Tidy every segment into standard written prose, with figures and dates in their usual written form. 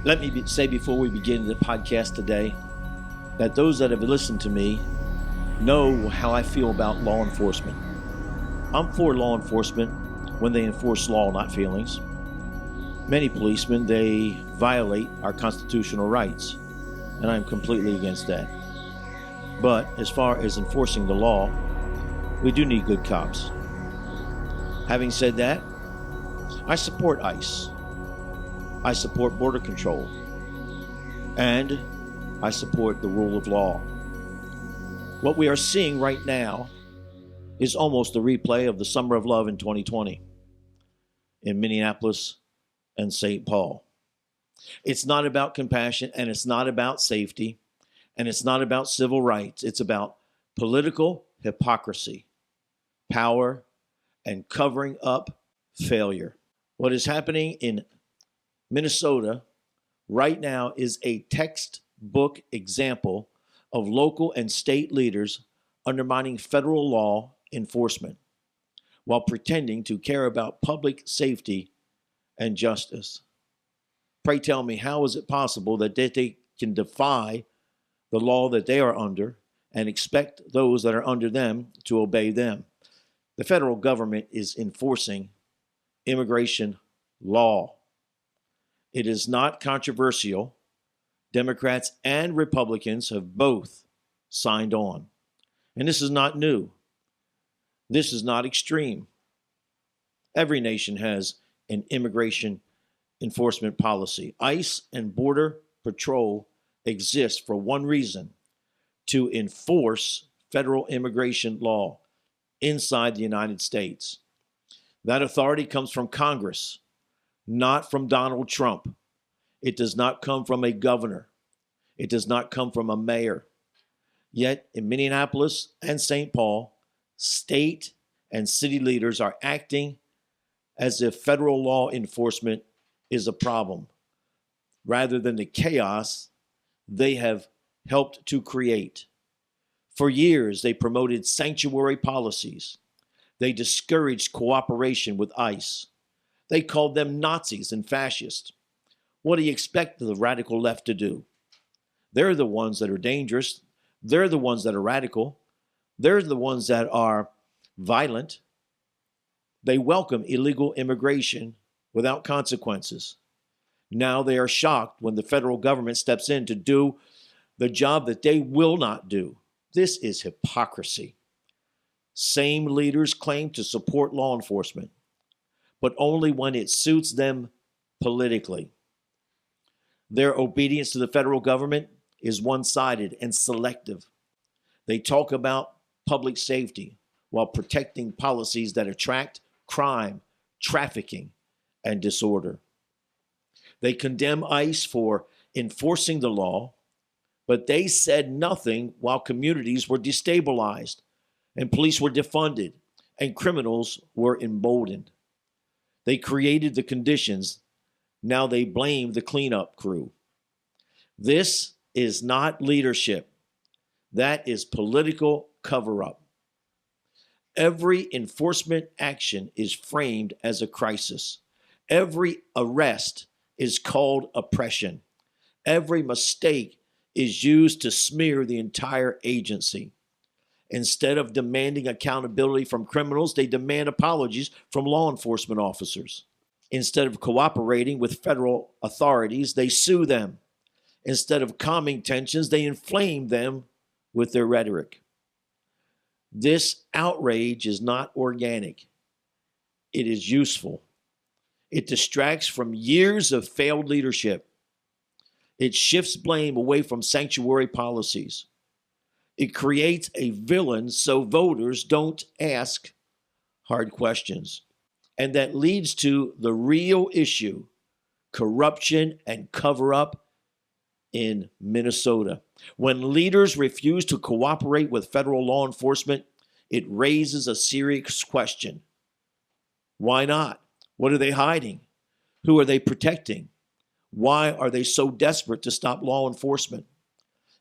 Let me say before we begin the podcast today that those that have listened to me know how I feel about law enforcement. I'm for law enforcement when they enforce law, not feelings. Many policemen, they violate our constitutional rights, and I'm completely against that. But as far as enforcing the law, we do need good cops. Having said that, I support ICE. I support border control. And I support the rule of law. What we are seeing right now is almost a replay of the Summer of Love in 2020 in Minneapolis and St. Paul. It's not about compassion, and it's not about safety, and it's not about civil rights. It's about political hypocrisy, power, and covering up failure. What is happening in Minnesota right now is a textbook example of local and state leaders undermining federal law enforcement while pretending to care about public safety and justice. Pray tell me, how is it possible that they can defy the law that they are under and expect those that are under them to obey them? The federal government is enforcing immigration law. It is not controversial. Democrats and Republicans have both signed on. And this is not new. This is not extreme. Every nation has an immigration enforcement policy. ICE and Border Patrol exist for one reason: to enforce federal immigration law inside the United States. That authority comes from Congress, not from Donald Trump. It does not come from a governor. It does not come from a mayor. Yet in Minneapolis and St. Paul, state and city leaders are acting as if federal law enforcement is a problem, rather than the chaos they have helped to create. For years, they promoted sanctuary policies. They discouraged cooperation with ICE. They called them Nazis and fascists. What do you expect the radical left to do? They're the ones that are dangerous. They're the ones that are radical. They're the ones that are violent. They welcome illegal immigration without consequences. Now they are shocked when the federal government steps in to do the job that they will not do. This is hypocrisy. Same leaders claim to support law enforcement, but only when it suits them politically. Their obedience to the federal government is one-sided and selective. They talk about public safety while protecting policies that attract crime, trafficking, and disorder. They condemn ICE for enforcing the law, but they said nothing while communities were destabilized and police were defunded and criminals were emboldened. They created the conditions. Now they blame the cleanup crew. This is not leadership. That is political cover-up. Every enforcement action is framed as a crisis. Every arrest is called oppression. Every mistake is used to smear the entire agency. Instead of demanding accountability from criminals, they demand apologies from law enforcement officers. Instead of cooperating with federal authorities, they sue them. Instead of calming tensions, they inflame them with their rhetoric. This outrage is not organic. It is useful. It distracts from years of failed leadership. It shifts blame away from sanctuary policies. It creates a villain so voters don't ask hard questions. And that leads to the real issue: corruption and cover-up in Minnesota. When leaders refuse to cooperate with federal law enforcement, it raises a serious question. Why not? What are they hiding? Who are they protecting? Why are they so desperate to stop law enforcement?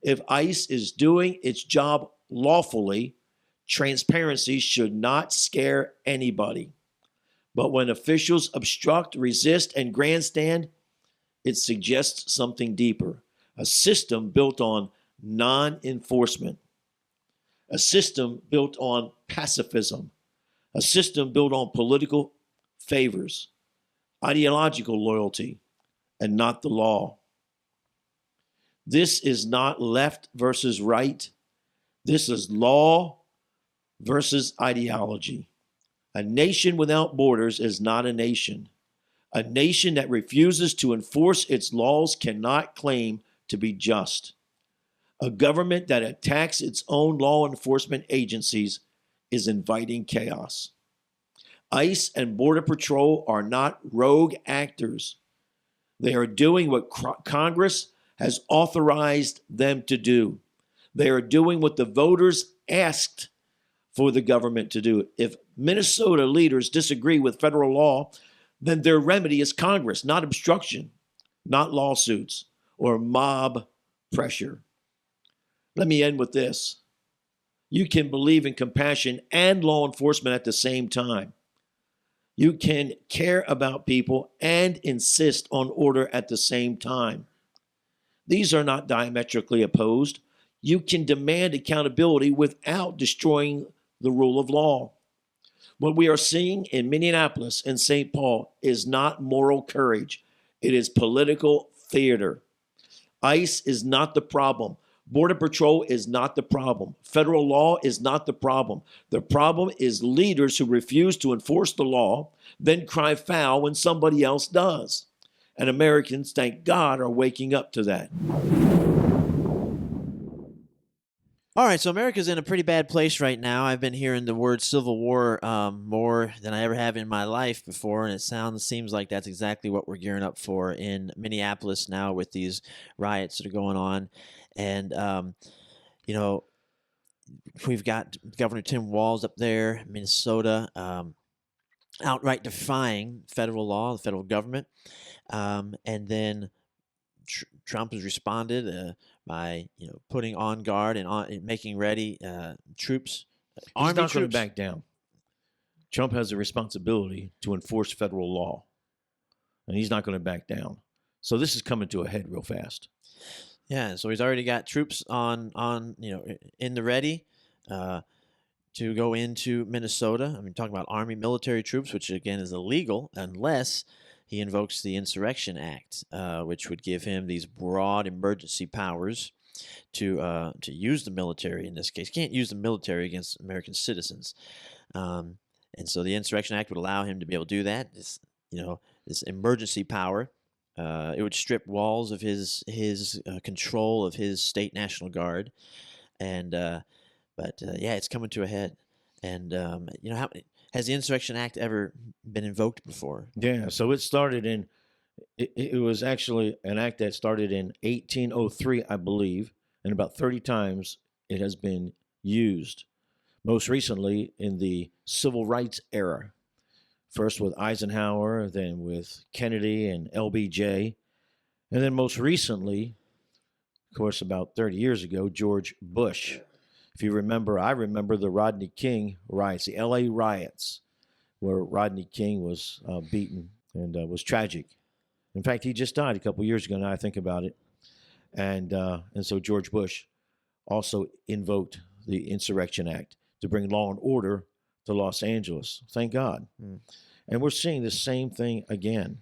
If ICE is doing its job lawfully, transparency should not scare anybody. But when officials obstruct, resist, and grandstand, it suggests something deeper, a system built on non-enforcement, a system built on pacifism, a system built on political favors, ideological loyalty, and not the law. This is not left versus right. This is law versus ideology. A nation without borders is not a nation. A nation that refuses to enforce its laws cannot claim to be just. A government that attacks its own law enforcement agencies is inviting chaos. ICE and Border Patrol are not rogue actors. They are doing what Congress has authorized them to do. They are doing what the voters asked for the government to do. If Minnesota leaders disagree with federal law, then their remedy is Congress, not obstruction, not lawsuits or mob pressure. Let me end with this. You can believe in compassion and law enforcement at the same time. You can care about people and insist on order at the same time. These are not diametrically opposed. You can demand accountability without destroying the rule of law. What we are seeing in Minneapolis and St. Paul is not moral courage. It is political theater. ICE is not the problem. Border Patrol is not the problem. Federal law is not the problem. The problem is leaders who refuse to enforce the law, then cry foul when somebody else does. And Americans, thank God, are waking up to that. All right, so America's in a pretty bad place right now. I've been hearing the word civil war more than I ever have in my life before, and it seems like that's exactly what we're gearing up for in Minneapolis now with these riots that are going on. And, we've got Governor Tim Walz up there, Minnesota, outright defying federal law, the federal government. And then Trump has responded by putting on guard and making ready troops. He's not going to back down. Trump has a responsibility to enforce federal law, and he's not going to back down. So this is coming to a head real fast. Yeah, so he's already got troops in the ready to go into Minnesota. I mean, talking about Army military troops, which again is illegal unless he invokes the Insurrection Act, which would give him these broad emergency powers to use the military in this case. Can't use the military against American citizens. And so the Insurrection Act would allow him to be able to do that. This emergency power. It would strip Walz of his control of his state National Guard. And but it's coming to a head. And how has the Insurrection Act ever been invoked before? Yeah, so it started it was actually an act that started in 1803, I believe, and about 30 times it has been used. Most recently in the civil rights era, first with Eisenhower, then with Kennedy and LBJ, and then most recently, of course, about 30 years ago, George Bush. If you remember, I remember the Rodney King riots, the LA riots, where Rodney King was beaten and was tragic. In fact, he just died a couple years ago now I think about it. And so George Bush also invoked the Insurrection Act to bring law and order to Los Angeles. Thank God. And we're seeing the same thing again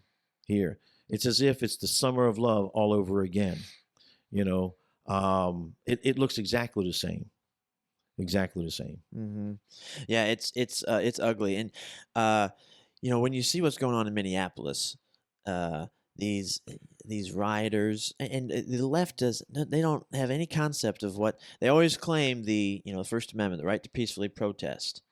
here. It's as if it's the summer of love all over again. It looks exactly the same. Exactly the same. Mm-hmm. Yeah, it's ugly. And when you see what's going on in Minneapolis, these rioters and the left they don't have any concept of what they always claim the First Amendment, the right to peacefully protest.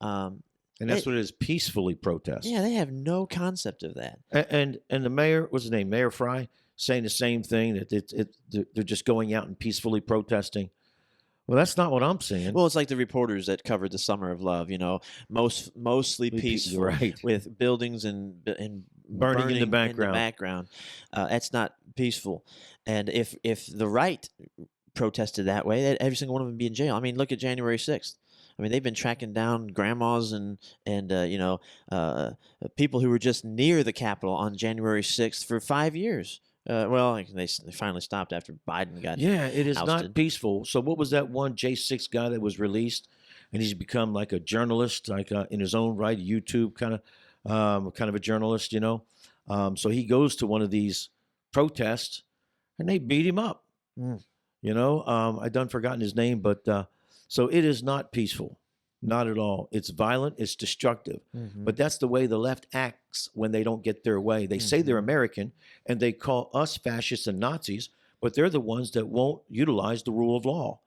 And that's what it is, peacefully protest. Yeah, they have no concept of that. And the mayor, what's his name, Mayor Fry, saying the same thing, that they're just going out and peacefully protesting. Well, that's not what I'm saying. Well, it's like the reporters that covered the Summer of Love, mostly peaceful, right, with buildings and burning in the background. That's not peaceful. And if the right protested that way, every single one of them would be in jail. I mean, look at January 6th. I mean, they've been tracking down grandmas and people who were just near the Capitol on January 6th for 5 years. Well, like, they finally stopped after Biden got Yeah, it is not ousted. peaceful. So what was that one J6 guy that was released, and he's become like a journalist, like in his own right, YouTube kind of a journalist, you know. So he goes to one of these protests, and they beat him up. Mm. You know, I done forgotten his name, but so it is not peaceful, not at all. It's violent, it's destructive. Mm-hmm. But that's the way the left acts when they don't get their way. They say they're Mm-hmm. American, and they call us fascists and Nazis, but they're the ones that won't utilize the rule of law.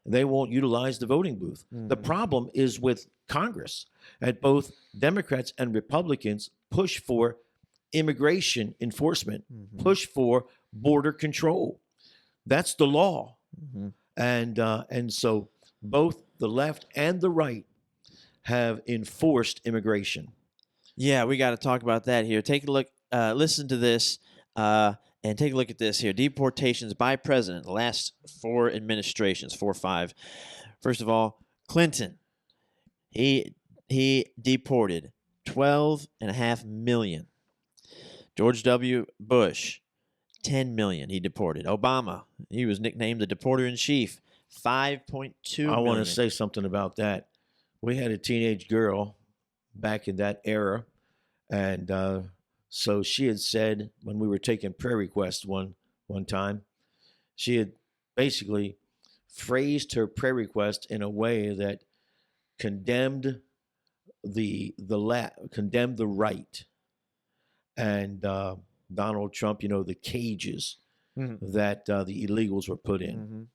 They won't utilize the voting booth. The Mm-hmm. problem is with Congress, and both Democrats and Republicans push for immigration enforcement, Mm-hmm. push for border control. That's the law. Mm-hmm. And so both the left and the right have enforced immigration. Yeah, we got to talk about that here. Take a look, listen to this, and take a look at this here. Deportations by president, the last 4 administrations, 4 or 5. First of all, Clinton, he deported 12.5 million. George W. Bush, 10 million he deported. Obama, he was nicknamed the deporter in chief, 5.2 I million. want to say something about that. We had a teenage girl back in that era, and so she had said when we were taking prayer requests one time, she had basically phrased her prayer request in a way that condemned condemned the right, and Donald Trump, you know, the cages Mhm. that the illegals were put in. Mhm.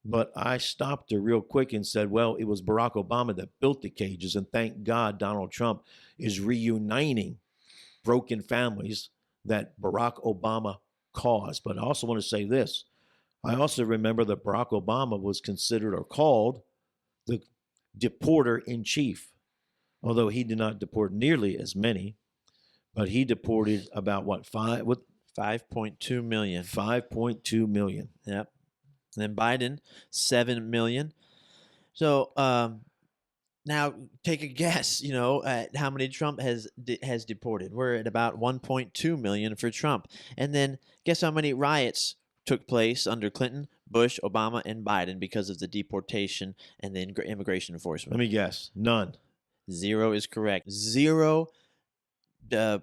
But I stopped her real quick and said, well, it was Barack Obama that built the cages, and thank God Donald Trump is reuniting broken families that Barack Obama caused. But I also want to say this. I also remember that Barack Obama was considered or called the deporter in chief, although he did not deport nearly as many, but he deported about 5.2 million. 5.2 million. Yep. And then Biden, 7 million. So now take a guess, at how many Trump has deported. We're at about 1.2 million for Trump. And then guess how many riots took place under Clinton, Bush, Obama, and Biden because of the deportation and the immigration enforcement? Let me guess. None. 0 is correct. 0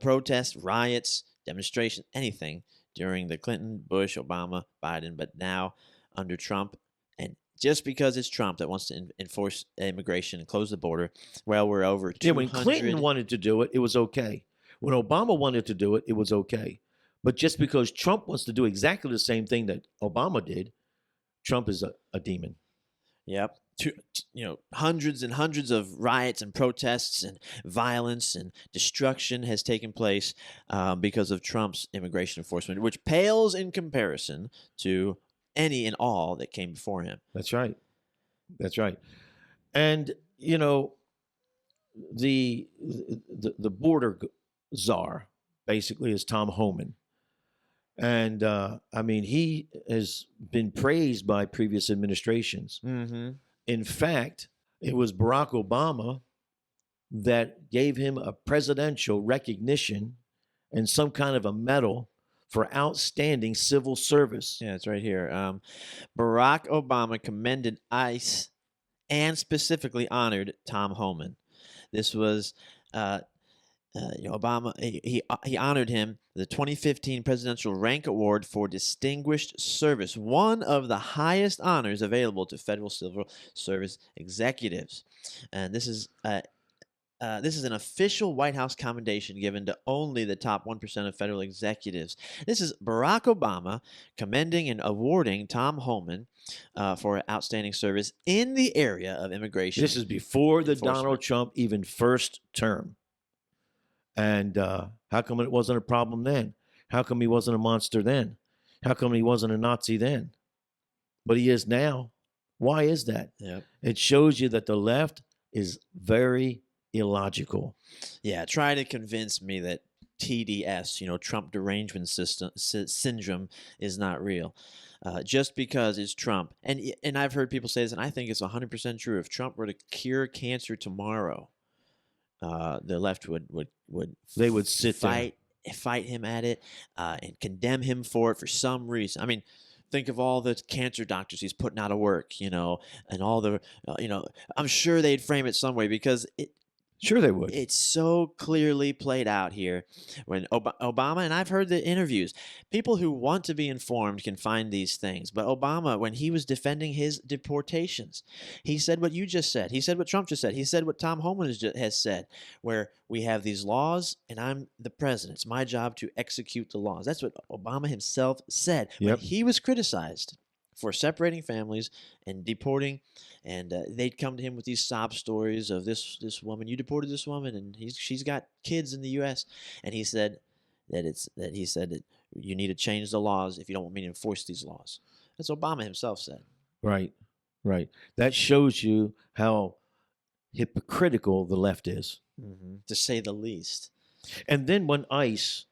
protests, riots, demonstration, anything during the Clinton, Bush, Obama, Biden, but now under Trump. And just because it's Trump that wants to enforce immigration and close the border, well, we're over 200. Yeah, when Clinton wanted to do it, it was okay. When Obama wanted to do it, it was okay. But just because Trump wants to do exactly the same thing that Obama did, Trump is a demon. Yep. Hundreds and hundreds of riots and protests and violence and destruction has taken place because of Trump's immigration enforcement, which pales in comparison to any and all that came before him. That's right. That's right. And the border czar basically is Tom Homan. And I mean, he has been praised by previous administrations. Mm-hmm. In fact, it was Barack Obama that gave him a presidential recognition and some kind of a medal for outstanding civil service. Yeah, it's right here. Barack Obama commended ICE and specifically honored Tom Homan. This was Obama. He honored him the 2015 Presidential Rank Award for Distinguished Service, one of the highest honors available to federal civil service executives. And this is an official White House commendation given to only the top 1% of federal executives. This is Barack Obama commending and awarding Tom Homan for outstanding service in the area of immigration. This is before the Donald Trump even first term. And how come it wasn't a problem then? How come he wasn't a monster then? How come he wasn't a Nazi then? But he is now. Why is that? Yep. It shows you that the left is very illogical. Yeah, try to convince me that TDS, Trump derangement syndrome, is not real. Just because it's Trump. And I've heard people say this, and I think it's 100% true. If Trump were to cure cancer tomorrow, the left would they would sit fight fight him at it and condemn him for it for some reason. I mean, think of all the cancer doctors he's putting out of work, and all the, I'm sure they'd frame it some way because Sure they would. it's so clearly played out here when Obama, and I've heard the interviews, people who want to be informed can find these things. But Obama, when he was defending his deportations, he said what you just said. He said what Trump just said. He said what Tom Homan has said, where we have these laws and I'm the president. It's my job to execute the laws. That's what Obama himself said when he was criticized for separating families and deporting, and they'd come to him with these sob stories of this woman. You deported this woman, and she's got kids in the U.S. And he said that you need to change the laws if you don't want me to enforce these laws. That's what Obama himself said. Right. That shows you how hypocritical the left is, to say the least. And then when ICE,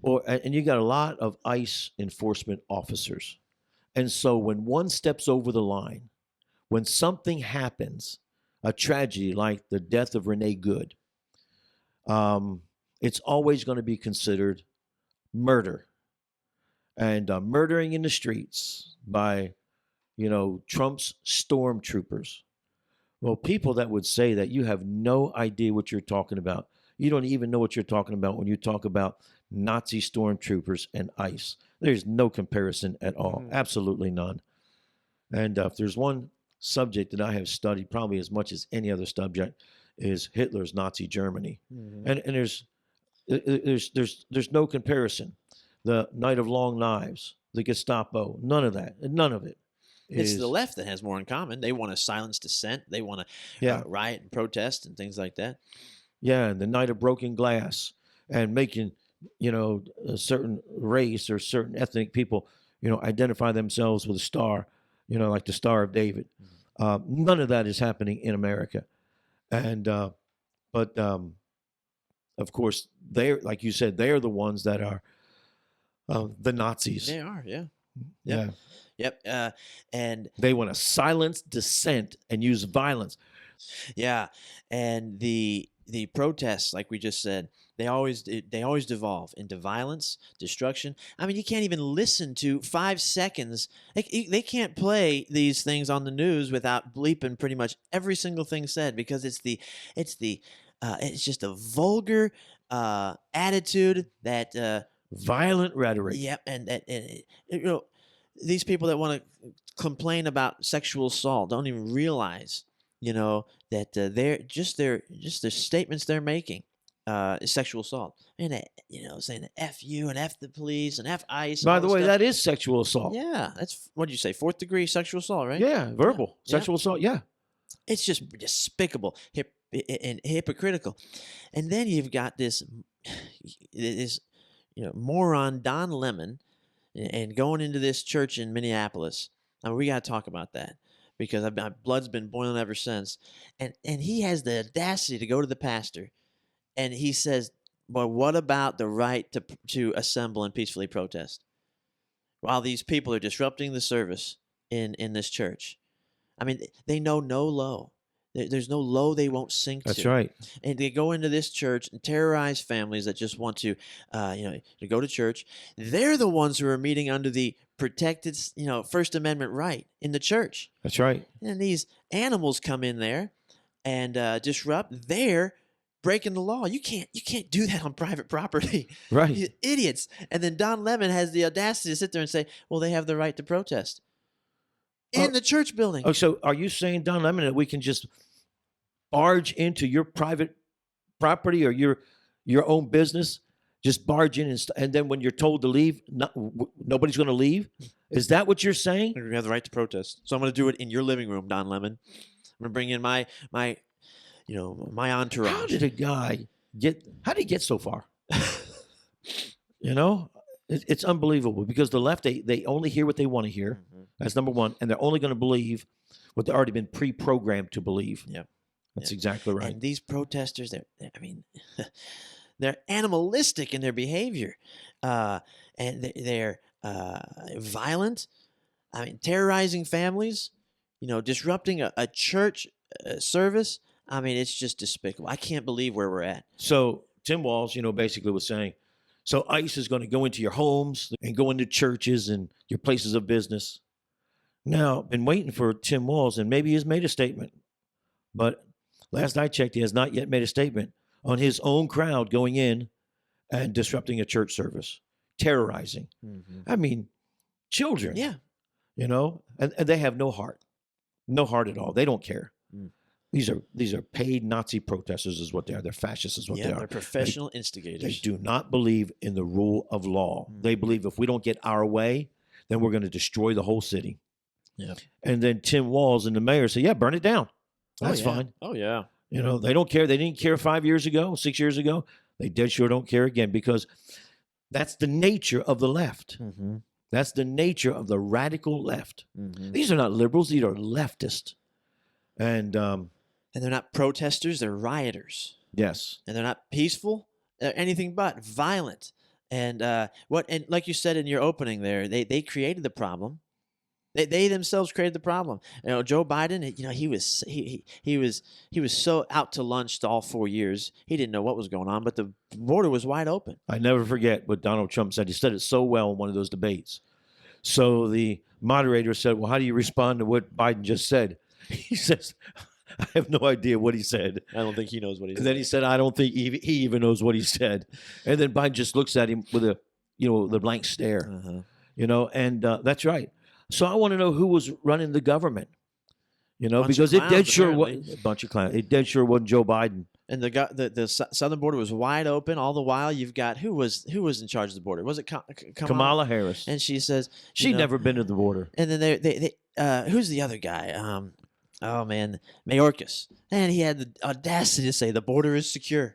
and you got a lot of ICE enforcement officers. And so when one steps over the line, when something happens, a tragedy like the death of Renee Good, it's always going to be considered murder. And murdering in the streets by, Trump's stormtroopers. Well, people that would say that, you have no idea what you're talking about. You don't even know what you're talking about when you talk about Nazi stormtroopers and ICE. There's no comparison at all. Absolutely none. And if there's one subject that I have studied probably as much as any other subject is Hitler's Nazi Germany. And there's no comparison. The Night of Long Knives, the Gestapo, none of that. None of it. It's the left that has more in common. They want to silence dissent. They want to riot and protest and things like that. Yeah, and the Night of Broken Glass and making, a certain race or certain ethnic people, identify themselves with a star, like the Star of David. None of that is happening in America. And, but of course, they're, like you said, they're the ones that are the Nazis. They are, yeah. Yep. And they want to silence dissent and use violence. Yeah. And the protests, like we just said, they always devolve into violence, destruction. I mean, you can't even listen to 5 seconds. They can't play these things on the news without bleeping pretty much every single thing said, because it's just a vulgar attitude that violent rhetoric. Yep, and these people that want to complain about sexual assault don't even realize, that their statements they're making is sexual assault. And saying that F you and F the police and F ICE. By the way, that is sexual assault. Yeah, that's, what did you say, 4th degree sexual assault, right? Yeah, verbal sexual assault. Yeah, it's just despicable and hypocritical. And then you've got this moron Don Lemon, and going into this church in Minneapolis. I mean, we got to talk about that, because my blood's been boiling ever since. And he has the audacity to go to the pastor, and he says, "Well, what about the right to assemble and peacefully protest?" While these people are disrupting the service in this church. I mean, they know no low. There's no low they won't sink to. That's right. And they go into this church and terrorize families that just want to go to church. They're the ones who are meeting under the protected, First Amendment right in the church. That's right. And these animals come in there and disrupt. They're breaking the law. You can't do that on private property. Right. You idiots. And then Don Lemon has the audacity to sit there and say, well, they have the right to protest in the church building. Oh, so are you saying, Don Lemon, that we can just barge into your private property or your own business, just barge in and then when you're told to leave, nobody's going to leave? Is that what you're saying? You have the right to protest, so I'm going to do it in your living room, Don Lemon. I'm going to bring in my entourage. How did a guy get so far? It's unbelievable, because the left, they only hear what they want to hear. That's number one, and they're only going to believe what they've already been pre-programmed to believe. Yeah. That's exactly right. And these protesters, they're animalistic in their behavior, and they're violent. I mean, terrorizing families, disrupting a church service. I mean, it's just despicable. I can't believe where we're at. So Tim Walz, basically was saying, So ICE is going to go into your homes and go into churches and your places of business. Now, been waiting for Tim Walz, and maybe he's made a statement, but last I checked, he has not yet made a statement on his own crowd going in and disrupting a church service, terrorizing. Mm-hmm. I mean, children. Yeah. And they have no heart at all. They don't care. Mm. These are paid Nazi protesters, is what they are. They're fascists, is what they are. They're professional They instigators. do not believe in the rule of law. Mm. They believe if we don't get our way, then we're going to destroy the whole city. Yeah. And then Tim Walz and the mayor say, "Yeah, burn it down. That's fine." Oh yeah. They don't care. They didn't care 5 years ago, 6 years ago. They dead sure don't care again, because that's the nature of the left. Mm-hmm. That's the nature of the radical left. Mm-hmm. These are not liberals. These are leftists. And they're not protesters. They're rioters. yes. And they're not peaceful. They're anything but violent. And and like you said in your opening there, they created the problem. They themselves created the problem. Joe Biden, he was so out to lunch all 4 years. He didn't know what was going on, but the border was wide open. I never forget what Donald Trump said. He said it so well in one of those debates. So the moderator said, "Well, how do you respond to what Biden just said?" He says, "I have no idea what he said." I don't think he knows what he said. And then he said, "I don't think he even knows what he said." And then Biden just looks at him with the blank stare. Uh-huh. And that's right. So I want to know who was running the government, Bunch because of it dead clowns, sure apparently. was a bunch of clowns. It dead sure wasn't Joe Biden. And the southern border was wide open all the while. You've got who was in charge of the border? Was it Kamala Harris. And she says She'd never been to the border. And then they who's the other guy? Oh man, Mayorkas. And he had the audacity to say the border is secure.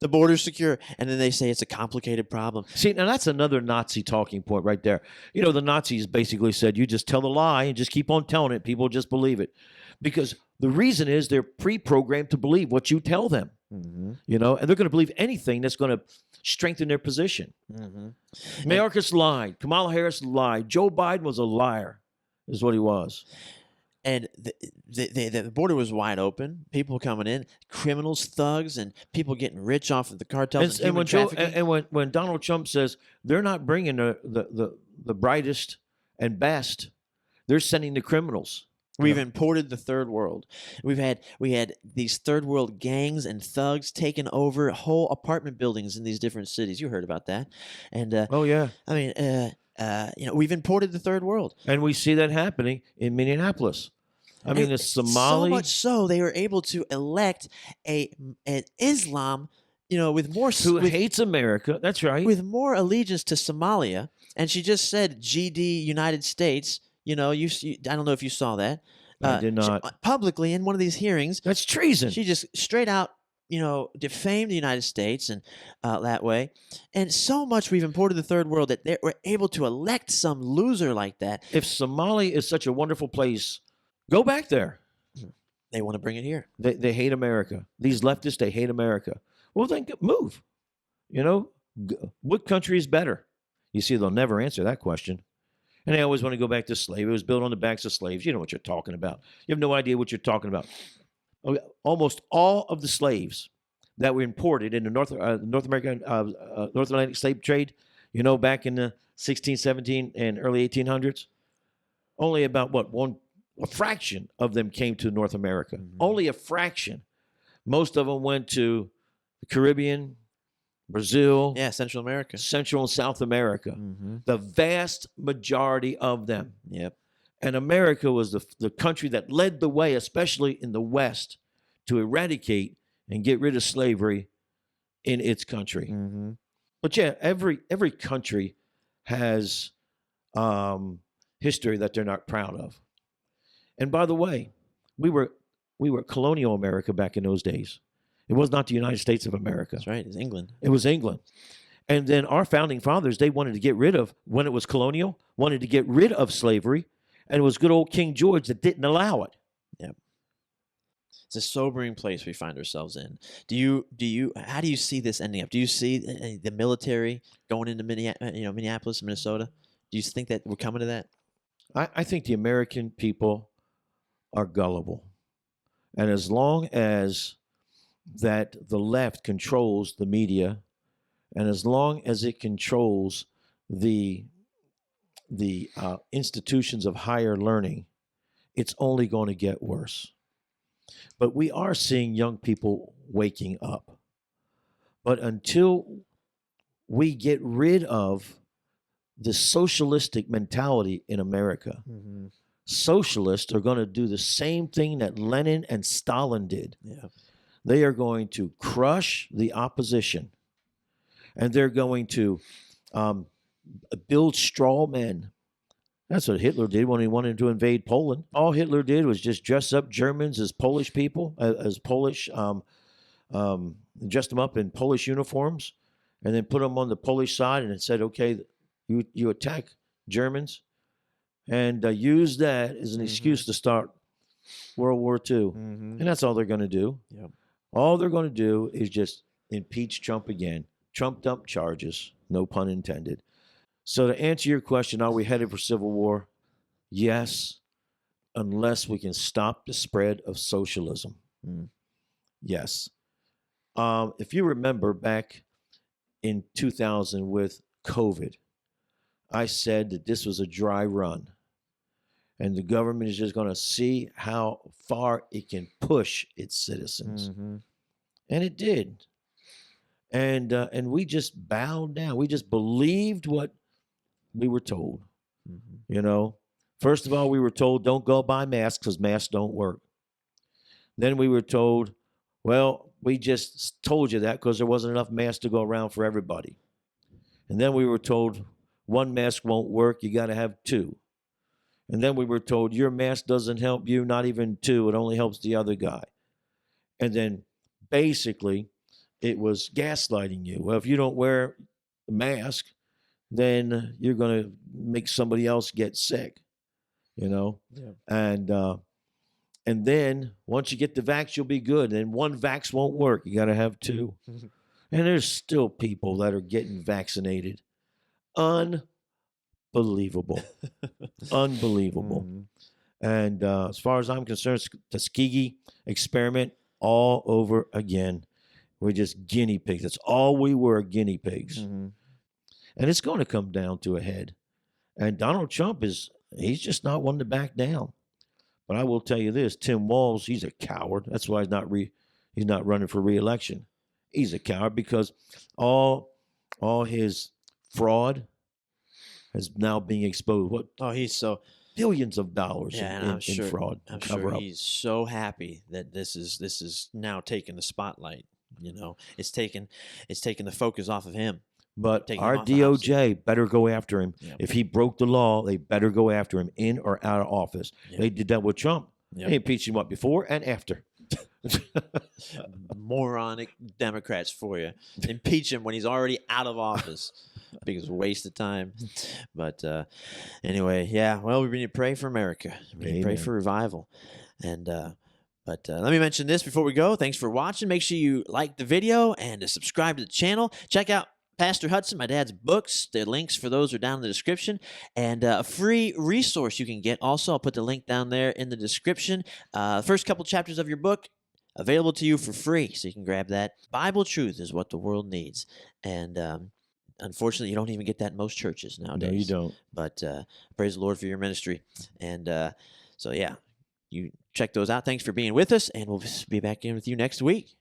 The border's secure. And then they say it's a complicated problem. See, now that's another Nazi talking point right there. The Nazis basically said, you just tell the lie and just keep on telling it. People just believe it. Because the reason is they're pre-programmed to believe what you tell them. Mm-hmm. And they're going to believe anything that's going to strengthen their position. Mm-hmm. Mayorkas lied. Kamala Harris lied. Joe Biden was a liar, is what he was. And the border was wide open. People coming in, criminals, thugs, and people getting rich off of the cartels and human trafficking. When Donald Trump says they're not bringing the brightest and best, they're sending the criminals. We've imported the third world. We had these third world gangs and thugs taking over whole apartment buildings in these different cities. You heard about that, and oh yeah. I mean, we've imported the third world, and we see that happening in Minneapolis. I mean, the Somali. So much so they were able to elect an Islam, with more who hates America. That's right. With more allegiance to Somalia, and she just said GD United States. I don't know if you saw that. I did not. Publicly in one of these hearings. That's treason. She just straight out, defamed the United States and that way. And so much we've imported the third world that we're able to elect some loser like that. If Somalia is such a wonderful place, go back there. They want to bring it here. They hate America. These leftists, they hate America. Well, then move. What country is better? You see, they'll never answer that question. And they always want to go back to slavery. It was built on the backs of slaves. You know what you're talking about. You have no idea what you're talking about. Almost all of the slaves that were imported in the North American North Atlantic slave trade, back in the 16, 17, and early 1800s, only about a fraction of them came to North America. Mm-hmm. Only a fraction. Most of them went to the Caribbean, Brazil. Yeah, Central America. Central and South America. Mm-hmm. The vast majority of them. Yep. And America was the country that led the way, especially in the West, to eradicate and get rid of slavery in its country. Mm-hmm. But yeah, every country has history that they're not proud of. And by the way, we were colonial America back in those days. It was not the United States of America. That's right. It's England. It was England. And then our founding fathers, they wanted to get rid of, when it was colonial, wanted to get rid of slavery. And it was good old King George that didn't allow it. Yep. It's a sobering place we find ourselves in. How do you see this ending up? Do you see the military going into Minneapolis, Minnesota? Do you think that we're coming to that? I think the American people are gullible. And as long as that the left controls the media And as long as it controls the institutions of higher learning, it's only going to get worse. But we are seeing young people waking up. But until we get rid of the socialistic mentality in America, socialists are going to do the same thing that Lenin and Stalin did. Yeah. They are going to crush the opposition, and they're going to build straw men. That's what Hitler did when he wanted to invade Poland. All Hitler did was just dress up Germans as Polish people, dressed them up in Polish uniforms, and then put them on the Polish side, and it said, okay, you attack Germans, and use that as an excuse to start World War II. And that's all they're going to do. Yep. All they're going to do is just impeach Trump again. Trumped up charges, no pun intended. So to answer your question, are we headed for civil war? Yes, unless we can stop the spread of socialism. Yes. If you remember back in 2000 with COVID, I said that this was a dry run, and the government is just going to see how far it can push its citizens. And it did. And we just bowed down. We just believed what we were told. You know, first of all, we were told don't go buy masks because masks don't work. Then we were told, well, we just told you that because there wasn't enough masks to go around for everybody. And then we were told one mask won't work, you got to have two. And then we were told your mask doesn't help you, not even two, it only helps the other guy. And then basically it was gaslighting you. Well, if you don't wear a mask, then you're going to make somebody else get sick, you know? Yeah. And then once you get the vax, you'll be good. And one vax won't work. You got to have two. And there's still people that are getting vaccinated. Unbelievable. Unbelievable. And as far as I'm concerned, Tuskegee experiment all over again. We're just guinea pigs. That's all we were, guinea pigs. And it's going to come down to a head. And Donald Trump he's just not one to back down. But I will tell you this, Tim Walz, he's a coward. That's why he's not running for re-election. He's a coward because all his fraud is now being exposed. He's so billions of dollars in sure, fraud. I'm sure he's so happy that this is now taking the spotlight. You know, it's taking the focus off of him. But our DOJ better go after him. Yep. If he broke the law, they better go after him in or out of office. Yep. They did that with Trump. Yep. They impeached him up before and after. Moronic Democrats for you. Impeach him when he's already out of office. Biggest waste of time. But anyway, yeah. Well, we need to pray for America. We need to pray for revival. And But let me mention this before we go. Thanks for watching. Make sure you like the video and to subscribe to the channel. Check out Pastor Hudson, my dad's books. The links for those are down in the description. And a free resource you can get. Also, I'll put the link down there in the description. The first couple chapters of your book available to you for free. So you can grab that. Bible truth is what the world needs. And unfortunately, you don't even get that in most churches nowadays. No, you don't. But praise the Lord for your ministry. And so, yeah, you check those out. Thanks for being with us. And we'll be back in with you next week.